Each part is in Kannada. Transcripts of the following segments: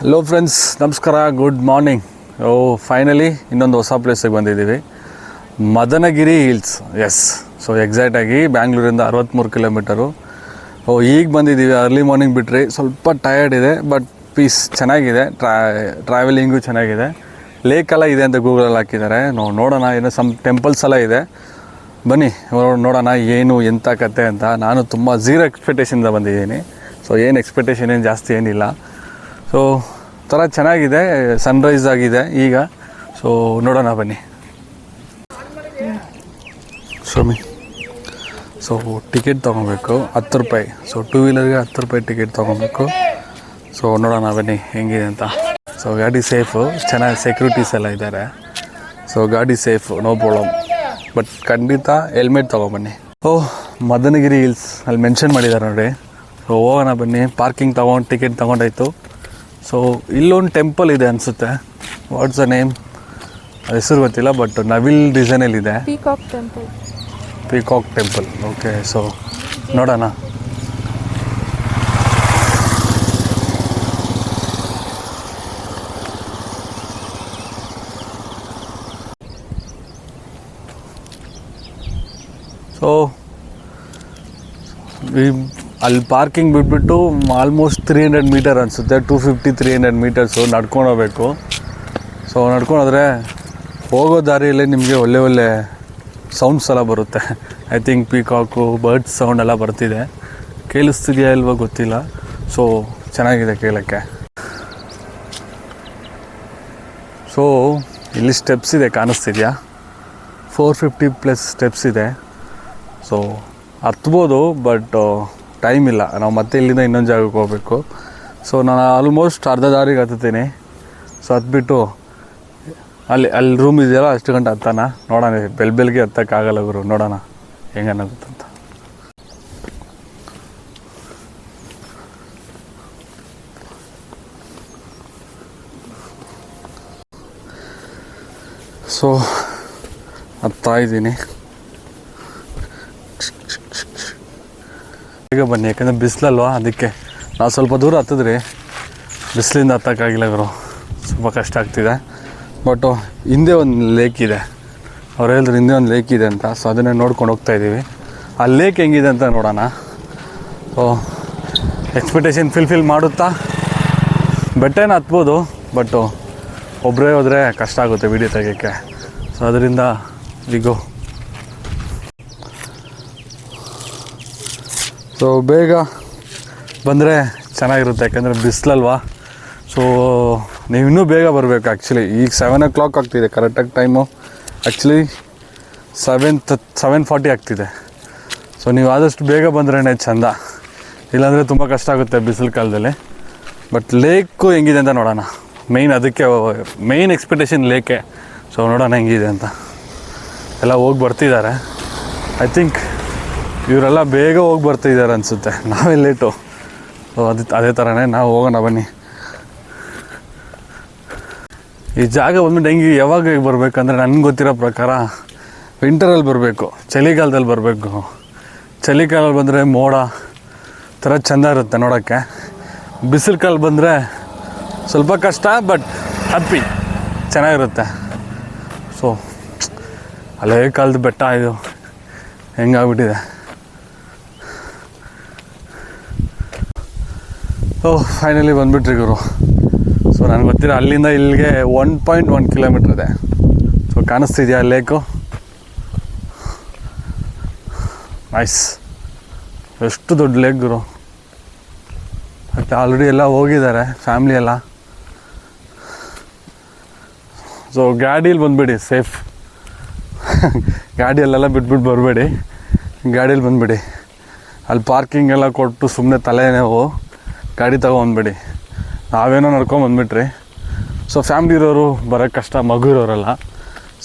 ಹಲೋ ಫ್ರೆಂಡ್ಸ್, ನಮಸ್ಕಾರ, ಗುಡ್ ಮಾರ್ನಿಂಗ್. ಫೈನಲಿ ಇನ್ನೊಂದು ಹೊಸ ಪ್ಲೇಸಿಗೆ ಬಂದಿದ್ದೀವಿ, ಮದನಗಿರಿ ಹಿಲ್ಸ್. ಎಸ್, ಸೊ ಎಕ್ಸಾಕ್ಟಾಗಿ ಬ್ಯಾಂಗ್ಳೂರಿಂದ 63 ಕಿಲೋಮೀಟರು. ಈಗ ಬಂದಿದ್ದೀವಿ. ಅರ್ಲಿ ಮಾರ್ನಿಂಗ್ ಬಿಟ್ಟರೆ ಸ್ವಲ್ಪ ಟಯರ್ಡ್ ಇದೆ, ಬಟ್ ಪೀಸ್ ಚೆನ್ನಾಗಿದೆ. ಟ್ರಾವೆಲಿಂಗು ಚೆನ್ನಾಗಿದೆ. ಲೇಕೆಲ್ಲ ಇದೆ ಅಂತ ಗೂಗಲಲ್ಲಿ ಹಾಕಿದ್ದಾರೆ. ನೋಡೋಣ, ಏನೋ ಸಮ್ ಟೆಂಪಲ್ಸ್ ಎಲ್ಲ ಇದೆ. ಬನ್ನಿ ನೋಡೋಣ ಏನು ಎಂಥ ಕತೆ ಅಂತ. ನಾನು ತುಂಬ ಝೀರೋ ಎಕ್ಸ್ಪೆಕ್ಟೇಷನಿಂದ ಬಂದಿದ್ದೀನಿ. ಸೊ ಏನು ಎಕ್ಸ್ಪೆಕ್ಟೇಷನ್ ಏನು ಜಾಸ್ತಿ ಏನಿಲ್ಲ. ಸೊ ಥರ ಚೆನ್ನಾಗಿದೆ, ಸನ್ರೈಸ್ ಆಗಿದೆ ಈಗ. ಸೊ ನೋಡೋಣ ಬನ್ನಿ. ಸ್ವಾಮಿ, ಸೊ ಟಿಕೆಟ್ ತೊಗೊಬೇಕು, 10 ರೂಪಾಯಿ. ಸೊ 2 ವೀಲರ್ಗೆ 10 ರೂಪಾಯಿ ಟಿಕೆಟ್ ತೊಗೊಬೇಕು. ಸೊ ನೋಡೋಣ ಬನ್ನಿ ಹೆಂಗಿದೆ ಅಂತ. ಸೊ ಗಾಡಿ ಸೇಫು, ಚೆನ್ನಾಗಿ ಸೆಕ್ಯೂರಿಟೀಸ್ ಎಲ್ಲ ಇದ್ದಾರೆ. ಸೊ ಗಾಡಿ ಸೇಫು, ನೋ ಪ್ರಾಬ್ಲಮ್. ಬಟ್ ಖಂಡಿತ ಹೆಲ್ಮೆಟ್ ತೊಗೊಬನ್ನಿ. ಮದನಗಿರಿ ಹಿಲ್ಸ್ ಅಲ್ಲಿ ಮೆನ್ಷನ್ ಮಾಡಿದ್ದಾರೆ ನೋಡಿ. ಸೊ ಹೋಗೋಣ ಬನ್ನಿ. ಪಾರ್ಕಿಂಗ್ ತೊಗೊಂಡು ಟಿಕೆಟ್ ತೊಗೊಂಡಾಯ್ತು. ಸೊ ಇಲ್ಲೊಂದು ಟೆಂಪಲ್ ಇದೆ ಅನಿಸುತ್ತೆ. ವಾಟ್ಸ್ ದ ನೇಮ್, ಹೆಸರು ಗೊತ್ತಿಲ್ಲ, ಬಟ್ ನವಿಲ್ ಡಿಸೈನಲ್ಲಿದೆ. Peacock temple. ಓಕೆ, ಸೊ ನೋಡೋಣ. ಸೊ ಅಲ್ಲಿ ಪಾರ್ಕಿಂಗ್ ಬಿಟ್ಬಿಟ್ಟು ಆಲ್ಮೋಸ್ಟ್ 300 ಮೀಟರ್ ಅನಿಸುತ್ತೆ, 250-300 ಮೀಟರ್ಸು ನಡ್ಕೊಂಡು ಹೋಗ್ಬೇಕು. ಸೊ ನಡ್ಕೊಂಡೋದ್ರೆ ಹೋಗೋ ದಾರಿಯಲ್ಲೇ ನಿಮಗೆ ಒಳ್ಳೆ ಸೌಂಡ್ಸ್ ಎಲ್ಲ ಬರುತ್ತೆ. ಐ ಥಿಂಕ್ ಪೀಕಾಕು, ಬರ್ಡ್ಸ್ ಸೌಂಡ್ ಎಲ್ಲ ಬರ್ತಿದೆ. ಕೇಳಿಸ್ತಿದೆಯಾ ಇಲ್ವೋ ಗೊತ್ತಿಲ್ಲ. ಸೊ ಚೆನ್ನಾಗಿದೆ ಕೇಳೋಕ್ಕೆ. ಸೊ ಇಲ್ಲಿ ಸ್ಟೆಪ್ಸ್ ಇದೆ, ಕಾಣಿಸ್ತಿದೆಯಾ? 450+ ಸ್ಟೆಪ್ಸ್ ಇದೆ. ಸೊ ಹತ್ಬೋದು, ಬಟ್ ಟೈಮ್ ಇಲ್ಲ. ನಾವು ಮತ್ತೆ ಇಲ್ಲಿಂದ ಇನ್ನೊಂದು ಜಾಗಕ್ಕೆ ಹೋಗಬೇಕು. ಸೊ ನಾನು ಆಲ್ಮೋಸ್ಟ್ ಅರ್ಧ ದಾರಿಗೆ ಹತ್ತೀನಿ. ಸೊ ಹತ್ಬಿಟ್ಟು ಅಲ್ಲಿ ರೂಮ್ ಇದೆಯಲ್ಲ, ಅಷ್ಟು ಗಂಟೆ ಹತ್ತಾನ. ನೋಡೋಣ, ಬೆಳಗ್ಗೆ ಹತ್ತಕ್ಕಾಗಲ್ಲ ಗುರು. ನೋಡೋಣ ಹೆಂಗನ್ನಾಗುತ್ತಂತ. ಸೊ ಹತ್ತಾ ಇದ್ದೀನಿ. ಬೇಗ ಬನ್ನಿ, ಯಾಕಂದರೆ ಬಿಸಿಲಲ್ವಾ, ಅದಕ್ಕೆ. ನಾವು ಸ್ವಲ್ಪ ದೂರ ಹತ್ತಿದ್ರಿ, ಬಿಸಿಲಿಂದ ಹತ್ತಕ್ಕಾಗಿಲ್ಲ ಗುರು. ಸ್ವಲ್ಪ ಕಷ್ಟ ಆಗ್ತಿದೆ. ಬಟ್ ಹಿಂದೆ ಒಂದು ಲೇಕ್ ಇದೆ, ಅವ್ರು ಹೇಳಿದ್ರು ಹಿಂದೆ ಒಂದು ಲೇಕ್ ಇದೆ ಅಂತ. ಸೊ ಅದನ್ನೇ ನೋಡ್ಕೊಂಡು ಹೋಗ್ತಾಯಿದ್ದೀವಿ. ಆ ಲೇಕ್ ಹೆಂಗಿದೆ ಅಂತ ನೋಡೋಣ. ಸೊ ಎಕ್ಸ್ಪೆಕ್ಟೇಷನ್ ಫಿಲ್ ಮಾಡುತ್ತಾ ಬೆಟ್ಟೇನ ಹತ್ಬೋದು, ಬಟ್ ಒಬ್ಬರೇ ಹೋದರೆ ಕಷ್ಟ ಆಗುತ್ತೆ ವೀಡಿಯೋ ತೆಗೋಕ್ಕೆ. ಸೊ ಅದರಿಂದ ಈಗೋ ಸೊ ಬೇಗ ಬಂದರೆ ಚೆನ್ನಾಗಿರುತ್ತೆ, ಯಾಕಂದರೆ ಬಿಸಿಲಲ್ವಾ. ಸೊ ನೀವು ಇನ್ನೂ ಬೇಗ ಬರಬೇಕು. ಆ್ಯಕ್ಚುಲಿ ಈಗ 7 o'clock ಆಗ್ತಿದೆ ಕರೆಕ್ಟಾಗಿ ಟೈಮು. ಆ್ಯಕ್ಚುಲಿ 7:40 ಆಗ್ತಿದೆ. ಸೊ ನೀವು ಆದಷ್ಟು ಬೇಗ ಬಂದ್ರೇ ಚೆಂದ, ಇಲ್ಲಾಂದರೆ ತುಂಬ ಕಷ್ಟ ಆಗುತ್ತೆ ಬಿಸಿಲು ಕಾಲದಲ್ಲಿ. ಬಟ್ ಲೇಕು ಹೆಂಗಿದೆ ಅಂತ ನೋಡೋಣ. ಅದಕ್ಕೆ ಮೇಯ್ನ್ ಎಕ್ಸ್ಪೆಕ್ಟೇಷನ್ ಲೇಕೆ. ಸೊ ನೋಡೋಣ ಹೆಂಗಿದೆ ಅಂತ. ಎಲ್ಲ ಹೋಗಿ ಬರ್ತಿದ್ದಾರೆ. ಐ ಥಿಂಕ್ ಇವರೆಲ್ಲ ಬೇಗ ಹೋಗಿ ಬರ್ತಿದ್ದಾರೆ ಅನಿಸುತ್ತೆ, ನಾವೇ ಲೇಟು. ಸೊ ಅದೇ ಥರನೇ ನಾವು ಹೋಗೋಣ ಬನ್ನಿ. ಈ ಜಾಗ ಬಂದ್ಬಿಟ್ಟು ಯಾವಾಗ ಬರಬೇಕಂದ್ರೆ, ನನಗೆ ಗೊತ್ತಿರೋ ಪ್ರಕಾರ ವಿಂಟರಲ್ಲಿ ಬರಬೇಕು, ಚಳಿಗಾಲದಲ್ಲಿ ಬರಬೇಕು. ಚಳಿಗಾಲದಲ್ಲಿ ಬಂದರೆ ಮೋಡ ಥರ ಚೆಂದ ಇರುತ್ತೆ ನೋಡೋಕ್ಕೆ. ಬಿಸಿಲು ಕಾಲ ಬಂದರೆ ಸ್ವಲ್ಪ ಕಷ್ಟ, ಬಟ್ ಹ್ಯಾಪಿ, ಚೆನ್ನಾಗಿರುತ್ತೆ. ಸೊ ಹಳೇ ಕಾಲದ ಬೆಟ್ಟ ಇದು, ಹೆಂಗಾಗ್ಬಿಟ್ಟಿದೆ. ಫೈನಲಿ ಬಂದುಬಿಟ್ರಿ ಗುರು. ಸೊ ನನಗೆ ಗೊತ್ತಿರೋ ಅಲ್ಲಿಂದ ಇಲ್ಲಿಗೆ 1.1 ಕಿಲೋಮೀಟ್ರ್ ಇದೆ. So ಕಾಣಿಸ್ತಿದೆಯಾ lake? ನೈಸ್, ಎಷ್ಟು ದೊಡ್ಡ ಲೇಕ್ ಗುರು. ಮತ್ತು ಆಲ್ರೆಡಿ ಎಲ್ಲ ಹೋಗಿದ್ದಾರೆ ಫ್ಯಾಮ್ಲಿ ಎಲ್ಲ. ಸೊ ಗಾಡೀಲಿ ಬಂದುಬಿಡಿ, ಸೇಫ್. ಗಾಡಿಯಲ್ಲೆಲ್ಲ ಬಿಟ್ಬಿಟ್ಟು ಬರಬೇಡಿ, ಗಾಡೀಲಿ ಬಂದುಬಿಡಿ. ಅಲ್ಲಿ ಪಾರ್ಕಿಂಗ್ ಎಲ್ಲ ಕೊಟ್ಟು ಸುಮ್ಮನೆ ತಲೆನೋವು, ಗಾಡಿ ತೊಗೊಂಡ್ಬಿಡಿ. ನಾವೇನೋ ನಡ್ಕೊಂಬಂದ್ಬಿಟ್ರಿ. ಸೊ ಫ್ಯಾಮ್ಲಿ ಇರೋರು ಬರೋಕ್ಕೆ ಕಷ್ಟ, ಮಗು ಇರೋರಲ್ಲ.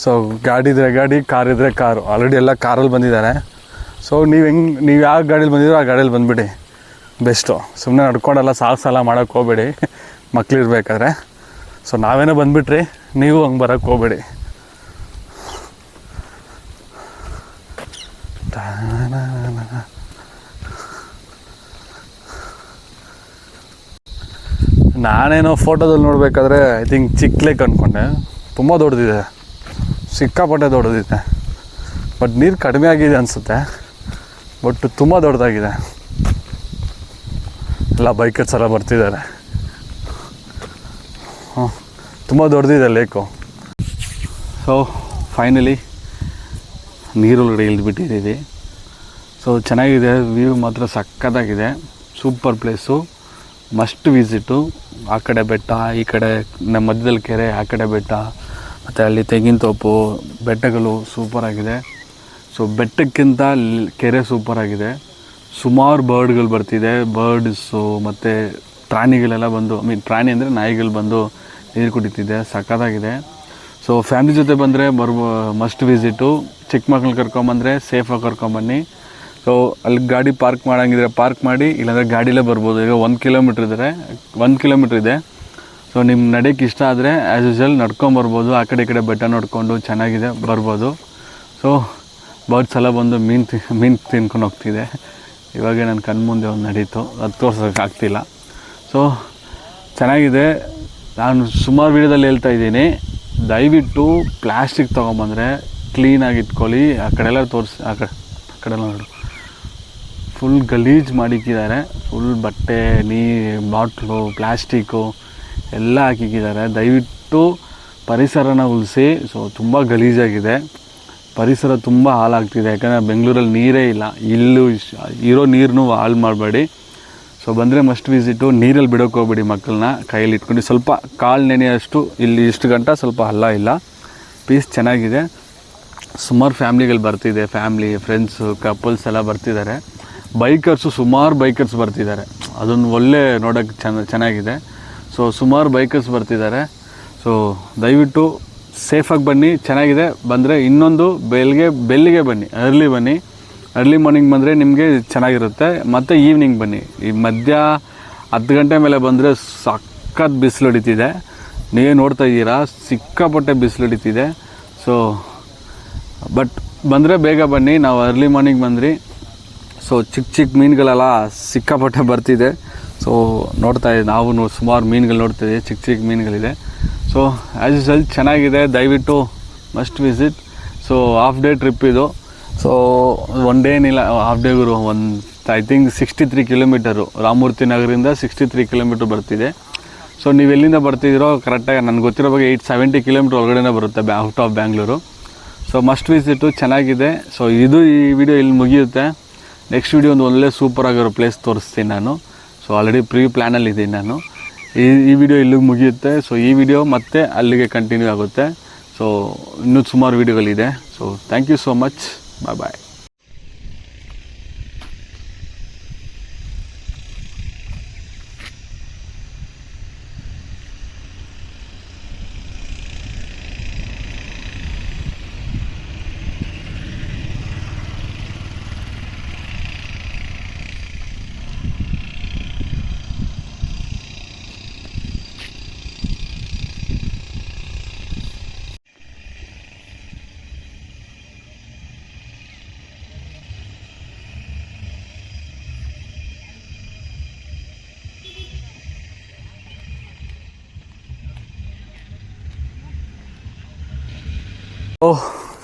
ಸೊ ಗಾಡಿ ಇದ್ದರೆ ಗಾಡಿ, ಕಾರ್ ಇದ್ದರೆ ಕಾರು. ಆಲ್ರೆಡಿ ಎಲ್ಲ ಕಾರಲ್ಲಿ ಬಂದಿದ್ದಾರೆ. ಸೊ ನೀವು ಯಾವ ಗಾಡೀಲಿ ಬಂದಿದ್ದೀರೋ ಆ ಗಾಡೀಲಿ ಬಂದುಬಿಡಿ, ಬೆಸ್ಟು. ಸುಮ್ಮನೆ ನಡ್ಕೊಂಡೆಲ್ಲ ಸಾಹಸ ಮಾಡೋಕ್ಕೆ ಹೋಗಬೇಡಿ ಮಕ್ಳಿರ್ಬೇಕಾದ್ರೆ. ಸೊ ನಾವೇನೋ ಬಂದುಬಿಟ್ರಿ, ನೀವು ಹಂಗೆ ಬರೋಕ್ಕೆ ಹೋಗಬೇಡಿ. ನಾನೇನೋ ಫೋಟೋದಲ್ಲಿ ನೋಡಬೇಕಾದ್ರೆ ಐ ಥಿಂಕ್ ಚಿಕ್ಕ ಲೇಕ್ ಅಂದ್ಕೊಂಡೆ, ತುಂಬ ದೊಡ್ಡದಿದೆ, ಸಿಕ್ಕಾಪಟ್ಟೆ ದೊಡ್ಡದಿದೆ. ಬಟ್ ನೀರು ಕಡಿಮೆ ಆಗಿದೆ ಅನಿಸುತ್ತೆ, ಬಟ್ ತುಂಬ ದೊಡ್ಡದಾಗಿದೆ. ಎಲ್ಲ ಬೈಕರ್ಸ್ ಎಲ್ಲ ಬರ್ತಿದ್ದಾರೆ. ತುಂಬ ದೊಡ್ಡದಿದೆ ಲೇಕು. ಸೊ ಫೈನಲಿ ನೀರೊಳಗಡೆ ಇಳಿದ್ಬಿಟ್ಟಿದ್ದೀವಿ. ಸೊ ಚೆನ್ನಾಗಿದೆ, ವ್ಯೂ ಮಾತ್ರ ಸಕ್ಕತ್ತಾಗಿದೆ, ಸೂಪರ್ ಪ್ಲೇಸು, ಮಸ್ಟ್ ವಿಸಿಟು. ಆ ಕಡೆ ಬೆಟ್ಟ, ಈ ಕಡೆ ನಮ್ಮ ಮಧ್ಯದಲ್ಲಿ ಕೆರೆ, ಆ ಕಡೆ ಬೆಟ್ಟ, ಮತ್ತು ಅಲ್ಲಿ ತೆಂಗಿನ ತೋಪು, ಬೆಟ್ಟಗಳು ಸೂಪರಾಗಿದೆ. ಸೊ ಬೆಟ್ಟಕ್ಕಿಂತ ಕೆರೆ ಸೂಪರಾಗಿದೆ. ಸುಮಾರು ಬರ್ಡ್ಗಳು ಬರ್ತಿದೆ, ಬರ್ಡ್ಸು ಮತ್ತು ಪ್ರಾಣಿಗಳೆಲ್ಲ ಬಂದು, ಪ್ರಾಣಿ ಅಂದರೆ ನಾಯಿಗಳು ಬಂದು ನೀರು ಕುಡಿತಿದೆ, ಸಕ್ಕತ್ತಾಗಿದೆ. ಸೊ ಫ್ಯಾಮಿಲಿ ಜೊತೆ ಬಂದರೆ ಮಸ್ಟ್ ವಿಸಿಟು. ಚಿಕ್ಕ ಮಕ್ಳು ಕರ್ಕೊಂಬಂದರೆ ಸೇಫಾಗಿ ಕರ್ಕೊಂಬನ್ನಿ. ಸೊ ಅಲ್ಲಿ ಗಾಡಿ ಪಾರ್ಕ್ ಮಾಡೋಂಗಿದ್ರೆ ಪಾರ್ಕ್ ಮಾಡಿ, ಇಲ್ಲಾಂದರೆ ಗಾಡಿಲೇ ಬರ್ಬೋದು. ಈಗ 1 ಕಿಲೋಮೀಟ್ರ್ ಇದೆ. ಸೊ ನಿಮ್ಮ ನಡೆಯೋಕ್ಕೆ ಇಷ್ಟ ಆದರೆ ಆ್ಯಸ್ ಯೂಶುವಲ್ ನಡ್ಕೊಂಬರ್ಬೋದು. ಆ ಕಡೆ ಈ ಕಡೆ ಬೆಟ್ಟ ನೋಡಿಕೊಂಡು ಚೆನ್ನಾಗಿದೆ, ಬರ್ಬೋದು. ಸೊ ಬರ್ಡ್ಸ್ ಎಲ್ಲ ಬಂದು ಮೀನು ತಿನ್ಕೊಂಡು ಹೋಗ್ತಿದೆ. ಇವಾಗ ನನ್ನ ಕಣ್ಮುಂದೆ ಒಂದು ನಡೀತು, ಅದು ತೋರ್ಸೋಕ್ಕಾಗ್ತಿಲ್ಲ. ಸೊ ಚೆನ್ನಾಗಿದೆ. ನಾನು ಸುಮಾರು ವೀಡಿಯೋದಲ್ಲಿ ಹೇಳ್ತಾ ಇದ್ದೀನಿ, ದಯವಿಟ್ಟು ಪ್ಲ್ಯಾಸ್ಟಿಕ್ ತೊಗೊಂಬಂದರೆ ಕ್ಲೀನಾಗಿ ಇಟ್ಕೊಳ್ಳಿ. ಆ ಕಡೆಲ್ಲ ತೋರಿಸಿ, ಆ ಕಡೆಲ್ಲ ನೋಡು, ಫುಲ್ ಗಲೀಜು ಮಾಡಿಕ್ಕಿದ್ದಾರೆ. ಫುಲ್ ಬಟ್ಟೆ, ಬಾಟ್ಲು, ಪ್ಲ್ಯಾಸ್ಟಿಕ್ಕು ಎಲ್ಲ ಹಾಕಿಕ್ಕಿದ್ದಾರೆ. ದಯವಿಟ್ಟು ಪರಿಸರನ ಉಳಿಸಿ. ಸೊ ತುಂಬ ಗಲೀಜಾಗಿದೆ, ಪರಿಸರ ತುಂಬ ಹಾಳಾಗ್ತಿದೆ. ಯಾಕಂದರೆ ಬೆಂಗಳೂರಲ್ಲಿ ನೀರೇ ಇಲ್ಲ. ಇರೋ ನೀರನ್ನು ಹಾಳು ಮಾಡಬೇಡಿ. ಸೊ ಬಂದರೆ ಮಸ್ಟ್ ವಿಸಿಟು. ನೀರಲ್ಲಿ ಬಿಡೋಕೆ ಹೋಗ್ಬೇಡಿ ಮಕ್ಕಳನ್ನ, ಕೈಯಲ್ಲಿ ಇಟ್ಕೊಂಡು ಸ್ವಲ್ಪ ಕಾಲು ನೆನೆಯಷ್ಟು. ಇಲ್ಲಿ ಇಷ್ಟು ಗಂಟೆ ಸ್ವಲ್ಪ ಹಲ್ಲ ಇಲ್ಲ, ಪೀಸ್ ಚೆನ್ನಾಗಿದೆ. ಸುಮಾರು ಫ್ಯಾಮ್ಲಿಗಳು ಬರ್ತಿದೆ, ಫ್ಯಾಮ್ಲಿ, ಫ್ರೆಂಡ್ಸು, ಕಪಲ್ಸ್ ಎಲ್ಲ ಬರ್ತಿದ್ದಾರೆ. ಬೈಕರ್ಸು ಸುಮಾರು ಬೈಕರ್ಸ್ ಬರ್ತಿದ್ದಾರೆ, ಅದೊಂದು ಒಳ್ಳೆ ನೋಡೋಕ್ಕೆ ಚೆನ್ನಾಗಿದೆ. ಸೊ ಸುಮಾರು ಬೈಕರ್ಸ್ ಬರ್ತಿದ್ದಾರೆ. ಸೊ ದಯವಿಟ್ಟು ಸೇಫಾಗಿ ಬನ್ನಿ, ಚೆನ್ನಾಗಿದೆ. ಬಂದರೆ ಇನ್ನೊಂದು ಬೆಲ್ಲಿಗೆ ಬನ್ನಿ, ಅರ್ಲಿ ಮಾರ್ನಿಂಗ್ ಬಂದರೆ ನಿಮಗೆ ಚೆನ್ನಾಗಿರುತ್ತೆ. ಮತ್ತು ಈವ್ನಿಂಗ್ ಬನ್ನಿ. ಈ ಮಧ್ಯ 10 ಗಂಟೆ ಮೇಲೆ ಬಂದರೆ ಸಖತ್ ಬಿಸಿಲು ಹೊಡಿತಿದೆ. ನೀವೇ ನೋಡ್ತಾ ಇದ್ದೀರಾ, ಸಿಕ್ಕಾಪಟ್ಟೆ ಬಿಸಿಲು ಹೊಡಿತಿದೆ. ಸೊ ಬಟ್ ಬಂದರೆ ಬೇಗ ಬನ್ನಿ. ನಾವು ಅರ್ಲಿ ಮಾರ್ನಿಂಗ್ ಬಂದ್ರಿ. ಸೊ ಚಿಕ್ಕ ಮೀನುಗಳೆಲ್ಲ ಸಿಕ್ಕಾಪಟ್ಟೆ ಬರ್ತಿದೆ. ಸೊ ನೋಡ್ತಾ ಇದ್ದೀವಿ, ನಾವು ಸುಮಾರು ಮೀನುಗಳು ನೋಡ್ತಿದ್ದೀವಿ, ಚಿಕ್ಕ ಮೀನುಗಳಿದೆ. ಸೊ ಆ್ಯಸ್ ಯೂಶುವಲ್ ಚೆನ್ನಾಗಿದೆ, ದಯವಿಟ್ಟು must visit. So half day trip ಇದು. ಸೊ 1 ಡೇ ಏನಿಲ್ಲ, ಹಾಫ್ ಡೇ ಗುರು. ಐ ಥಿಂಕ್ 63 ಕಿಲೋಮೀಟರು, ರಾಮಮೂರ್ತಿ ನಗರಿಂದ 63 ಕಿಲೋಮೀಟ್ರ್ ಬರ್ತಿದೆ. ಸೊ ನೀವು ಎಲ್ಲಿಂದ ಬರ್ತಿದ್ದೀರೋ ಕರೆಕ್ಟಾಗಿ ನನಗೆ ಗೊತ್ತಿರೋ ಬಗ್ಗೆ 70 ಕಿಲೋಮೀಟ್ರ್ ಒಳಗಡೆ ಬರುತ್ತೆ out of Bangalore. So must visit, ಚೆನ್ನಾಗಿದೆ. ಸೊ ಈ ವಿಡಿಯೋ ಇಲ್ಲಿ ಮುಗಿಯುತ್ತೆ. ನೆಕ್ಸ್ಟ್ ವಿಡಿಯೋ ಒಂದು ಒಳ್ಳೆ ಸೂಪರಾಗಿರೋ ಪ್ಲೇಸ್ ತೋರಿಸ್ತೀನಿ ನಾನು. ಸೊ ಆಲ್ರೆಡಿ ಪ್ಲಾನಲ್ಲಿ ಇದ್ದೀನಿ ನಾನು. ಈ ವಿಡಿಯೋ ಇಲ್ಲಿಗೆ ಮುಗಿಯುತ್ತೆ. ಸೊ ಈ ವಿಡಿಯೋ ಮತ್ತೆ ಅಲ್ಲಿಗೆ ಕಂಟಿನ್ಯೂ ಆಗುತ್ತೆ. ಸೊ ಇನ್ನೂ ಸುಮಾರು ವಿಡಿಯೋಗಳಿದೆ. So thank you so much, bye.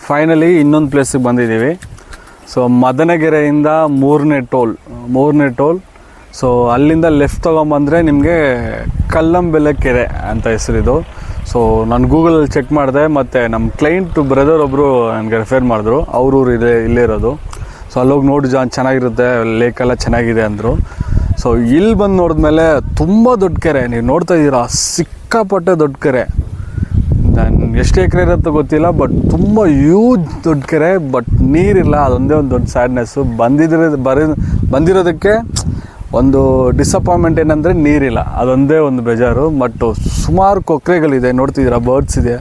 Finally ಇನ್ನೊಂದು ಪ್ಲೇಸಿಗೆ ಬಂದಿದ್ದೀವಿ. ಸೊ ಮದನಗೆರೆಯಿಂದ ಮೂರನೇ ಟೋಲ್. ಸೊ ಅಲ್ಲಿಂದ ಲೆಫ್ಟ್ ತೊಗೊಂಬಂದರೆ ನಿಮಗೆ ಕಲ್ಲಂಬೆಲೆ ಕೆರೆ ಅಂತ ಹೆಸರಿದು. ಸೊ ನಾನು ಗೂಗಲಲ್ಲಿ ಚೆಕ್ ಮಾಡಿದೆ, ಮತ್ತು ನಮ್ಮ ಕ್ಲೈಂಟ್ ಬ್ರದರ್ ಒಬ್ಬರು ನನಗೆ ರೆಫರ್ ಮಾಡಿದ್ರು, ಅವ್ರ ಊರು ಇಲ್ಲೇ ಇರೋದು. ಸೊ ಅಲ್ಲೋಗಿ ನೋಡಿ ಚೆನ್ನಾಗಿರುತ್ತೆ, ಲೇಕೆಲ್ಲ ಚೆನ್ನಾಗಿದೆ ಅಂದರು. ಸೊ ಇಲ್ಲಿ ಬಂದು ನೋಡಿದ್ಮೇಲೆ ತುಂಬ ದೊಡ್ಡ ಕೆರೆ, ನೀವು ನೋಡ್ತಾ ಇದ್ದೀರಾ, ಸಿಕ್ಕಾಪಟ್ಟೆ ದೊಡ್ಡ ಕೆರೆ. ನಾನು ಎಷ್ಟು ಎಕರೆ ಇರುತ್ತೆ ಗೊತ್ತಿಲ್ಲ, ಬಟ್ ತುಂಬ ಯೂಜ್ ದೊಡ್ಡ ಕೆರೆ. ಬಟ್ ನೀರಿಲ್ಲ, ಅದೊಂದೇ ಒಂದು ದೊಡ್ಡ ಸ್ಯಾಡ್ನೆಸ್ಸು. ಬಂದಿರೋದಕ್ಕೆ ಒಂದು ಡಿಸಪಾಯಿಂಟ್ಮೆಂಟ್ ಏನಂದರೆ ನೀರಿಲ್ಲ, ಅದೊಂದೇ ಒಂದು ಬೇಜಾರು. ಬಟ್ ಸುಮಾರು ಕೊಕ್ಕರೆಗಳಿದೆ, ನೋಡ್ತಿದ್ದೀರಾ, ಬರ್ಡ್ಸ್ ಇದೆ,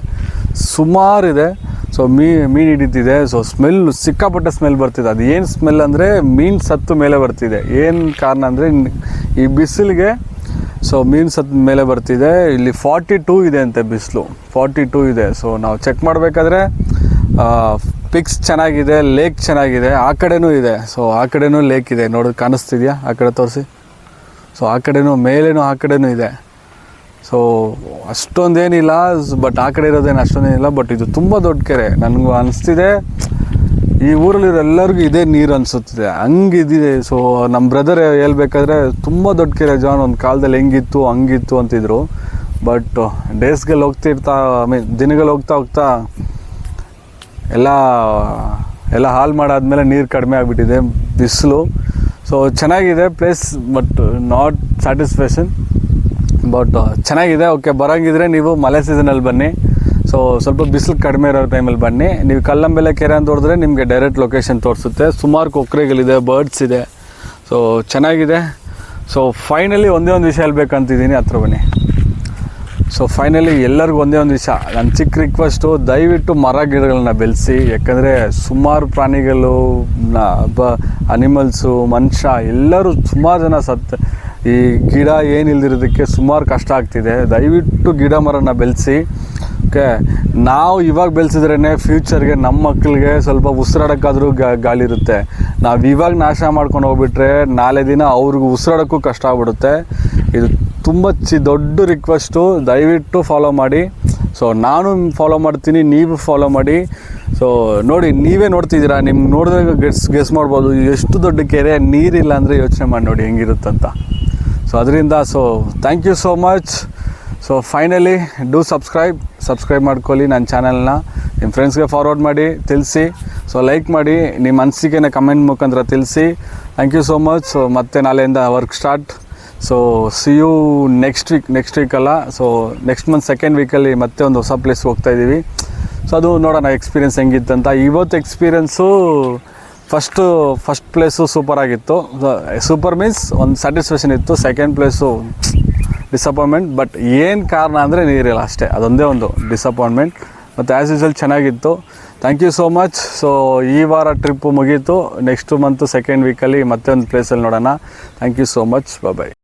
ಸುಮಾರಿದೆ. ಸೊ ಮೀನು ಹಿಡಿತಿದೆ. ಸೊ ಸಿಕ್ಕಾಪಟ್ಟೆ ಸ್ಮೆಲ್ ಬರ್ತಿದೆ. ಅದು ಏನು ಸ್ಮೆಲ್ ಅಂದರೆ ಮೀನು ಸತ್ತು ಮೇಲೆ ಬರ್ತಿದೆ. ಏನು ಕಾರಣ ಅಂದರೆ ಈ ಬಿಸಿಲಿಗೆ ಸೊ ಮೀನು ಸತ್ತ ಮೇಲೆ ಬರ್ತಿದೆ. ಇಲ್ಲಿ 42 ಇದೆ ಅಂತೆ ಬಿಸಿಲು, 42 ಇದೆ. ಸೊ ನಾವು ಚೆಕ್ ಮಾಡಬೇಕಾದ್ರೆ ಪಿಕ್ಸ್ ಚೆನ್ನಾಗಿದೆ, ಲೇಕ್ ಚೆನ್ನಾಗಿದೆ, ಆ ಕಡೆನೂ ಇದೆ. ಸೊ ಆ ಕಡೆನೂ ಲೇಕ್ ಇದೆ, ಕಾಣಿಸ್ತಿದೆಯಾ? ಆ ಕಡೆ ತೋರಿಸಿ. ಸೊ ಆ ಕಡೆನೂ ಮೇಲೇನೂ ಆ ಕಡೆನೂ ಇದೆ. ಸೊ ಅಷ್ಟೊಂದೇನಿಲ್ಲ, ಬಟ್ ಆ ಕಡೆ ಇರೋದೇನು ಅಷ್ಟೊಂದೇನಿಲ್ಲ. ಬಟ್ ಇದು ತುಂಬ ದೊಡ್ಡ ಕೆರೆ. ನನಗೂ ಅನಿಸ್ತಿದೆ ಈ ಊರಲ್ಲಿರೋ ಎಲ್ಲರಿಗೂ ಇದೇ ನೀರು ಅನಿಸುತ್ತಿದೆ, ಹಂಗಿದಿದೆ. ಸೊ ನಮ್ಮ ಬ್ರದರ್ ಹೇಳ್ಬೇಕಾದ್ರೆ ತುಂಬ ದೊಡ್ಡ ಕೆರೆ ಜಾನ್, ಒಂದು ಕಾಲದಲ್ಲಿ ಹೆಂಗಿತ್ತು ಹಂಗಿತ್ತು ಅಂತಿದ್ರು. ಬಟ್ ಡೇಸ್ಗೆಲ್ಲ ಹೋಗ್ತಿರ್ತಾ ದಿನಗಳು ಹೋಗ್ತಾ ಎಲ್ಲ ಹಾಳು ಮಾಡಾದ್ಮೇಲೆ ನೀರು ಕಡಿಮೆ ಆಗಿಬಿಟ್ಟಿದೆ, ಬಿಸಿಲು. ಸೊ ಚೆನ್ನಾಗಿದೆ place, but not satisfaction. But ಚೆನ್ನಾಗಿದೆ. ಓಕೆ, ಬರೋಂಗಿದ್ರೆ ನೀವು ಮಳೆ ಸೀಸನಲ್ಲಿ ಬನ್ನಿ. ಸೊ ಸ್ವಲ್ಪ ಬಿಸಿಲು ಕಡಿಮೆ ಇರೋ ಟೈಮಲ್ಲಿ ಬನ್ನಿ. ನೀವು ಕಲ್ಲಂಬೆಲೆ ಕೆರೆ ಅಂತ ಹೊಡೆದ್ರೆ ನಿಮಗೆ ಡೈರೆಕ್ಟ್ ಲೊಕೇಶನ್ ತೋರಿಸುತ್ತೆ. ಸುಮಾರು ಕೊಕ್ಕರೆಗಳಿದೆ, ಬರ್ಡ್ಸ್ ಇದೆ. ಸೊ ಚೆನ್ನಾಗಿದೆ. ಸೊ ಫೈನಲಿ ಒಂದೇ ಒಂದು ವಿಷಯ ಹೇಳ್ಬೇಕಂತಿದ್ದೀನಿ, ಹತ್ರ ಬನ್ನಿ. ಸೊ ಫೈನಲಿ ಎಲ್ಲರಿಗೂ ಒಂದೇ ಒಂದು ವಿಷಯ, ನನ್ನ ಚಿಕ್ಕ ರಿಕ್ವೆಸ್ಟು, ದಯವಿಟ್ಟು ಮರ ಗಿಡಗಳನ್ನ ಬೆಳೆಸಿ. ಯಾಕಂದರೆ ಸುಮಾರು ಪ್ರಾಣಿಗಳು, ಅನಿಮಲ್ಸು, ಮನುಷ್ಯ ಎಲ್ಲರೂ ಸುಮಾರು ಜನ ಈ ಗಿಡ ಏನಿಲ್ದಿರೋದಕ್ಕೆ ಸುಮಾರು ಕಷ್ಟ ಆಗ್ತಿದೆ. ದಯವಿಟ್ಟು ಗಿಡ ಮರನ ಬೆಳೆಸಿ. ಓಕೆ, ನಾವು ಇವಾಗ ಬೆಳೆಸಿದ್ರೇ ಫ್ಯೂಚರ್ಗೆ ನಮ್ಮ ಮಕ್ಕಳಿಗೆ ಸ್ವಲ್ಪ ಉಸಿರಾಡೋಕ್ಕಾದರೂ ಗಾಳಿ ಇರುತ್ತೆ. ನಾವು ಇವಾಗ ನಾಶ ಮಾಡ್ಕೊಂಡು ಹೋಗ್ಬಿಟ್ರೆ ನಾಳೆ ದಿನ ಅವ್ರಿಗೂ ಉಸಿರಾಡೋಕ್ಕೂ ಕಷ್ಟ ಆಗ್ಬಿಡುತ್ತೆ. ಇದು ತುಂಬ ದೊಡ್ಡ ರಿಕ್ವೆಸ್ಟು, ದಯವಿಟ್ಟು ಫಾಲೋ ಮಾಡಿ. ಸೊ ನಾನು ಫಾಲೋ ಮಾಡ್ತೀನಿ, ನೀವು ಫಾಲೋ ಮಾಡಿ. ಸೊ ನೋಡಿ, ನೀವೇ ನೋಡ್ತಿದ್ದೀರಾ, ನಿಮ್ಗೆ ನೋಡಿದಾಗ ಗೆಸ್ ಮಾಡ್ಬೋದು ಎಷ್ಟು ದೊಡ್ಡ ಕೆರೆ, ನೀರಿಲ್ಲ ಅಂದರೆ ಯೋಚನೆ ಮಾಡಿ ನೋಡಿ ಹೆಂಗಿರುತ್ತಂತ. ಸೊ ಅದರಿಂದ thank you so much. So finally subscribe ಮಾಡ್ಕೊಳ್ಳಿ ನನ್ನ ಚಾನಲ್ನ. ನಿಮ್ಮ ಫ್ರೆಂಡ್ಸ್ಗೆ ಫಾರ್ವರ್ಡ್ ಮಾಡಿ, ತಿಳಿಸಿ. ಸೊ ಲೈಕ್ ಮಾಡಿ, ನಿಮ್ಮ ಅನಿಸಿಕೆನ ಕಮೆಂಟ್ ಮುಖಾಂತರ ತಿಳಿಸಿ. Thank you so much. So ಮತ್ತೆ ನಾಳೆಯಿಂದ work start. So see you next week ಅಲ್ಲ, ಸೊ ನೆಕ್ಸ್ಟ್ ಮಂತ್ ಸೆಕೆಂಡ್ ವೀಕಲ್ಲಿ ಮತ್ತೆ ಒಂದು ಹೊಸ ಪ್ಲೇಸ್ಗೆ ಹೋಗ್ತಾಯಿದ್ದೀವಿ. ಸೊ ಅದು ನೋಡೋಣ ಎಕ್ಸ್ಪೀರಿಯೆನ್ಸ್ ಹೆಂಗಿತ್ತಂತ. ಇವತ್ತು ಎಕ್ಸ್ಪೀರಿಯೆನ್ಸು ಫಸ್ಟ್ ಪ್ಲೇಸು ಸೂಪರಾಗಿತ್ತು. ಸೂಪರ್ ಮೀನ್ಸ್ ಒಂದು ಸ್ಯಾಟಿಸ್ಫ್ಯಾಕ್ಷನ್ ಇತ್ತು. Second place disappointment. ಬಟ್ ಏನು ಕಾರಣ ಅಂದರೆ ನೀರಿಲ್ಲ ಅಷ್ಟೇ, ಅದೊಂದೇ ಒಂದು ಡಿಸಪಾಯಿಂಟ್ಮೆಂಟ್. ಮತ್ತು ಆ್ಯಸ್ ಯೂಶುವಲ್ ಚೆನ್ನಾಗಿತ್ತು. Thank you so much. So ಈ ವಾರ ಟ್ರಿಪ್ಪು ಮುಗೀತು. ನೆಕ್ಸ್ಟ್ ಮಂತು ಸೆಕೆಂಡ್ ವೀಕಲ್ಲಿ ಮತ್ತೆ ಒಂದು ಪ್ಲೇಸಲ್ಲಿ ನೋಡೋಣ. Thank you so much. Bye.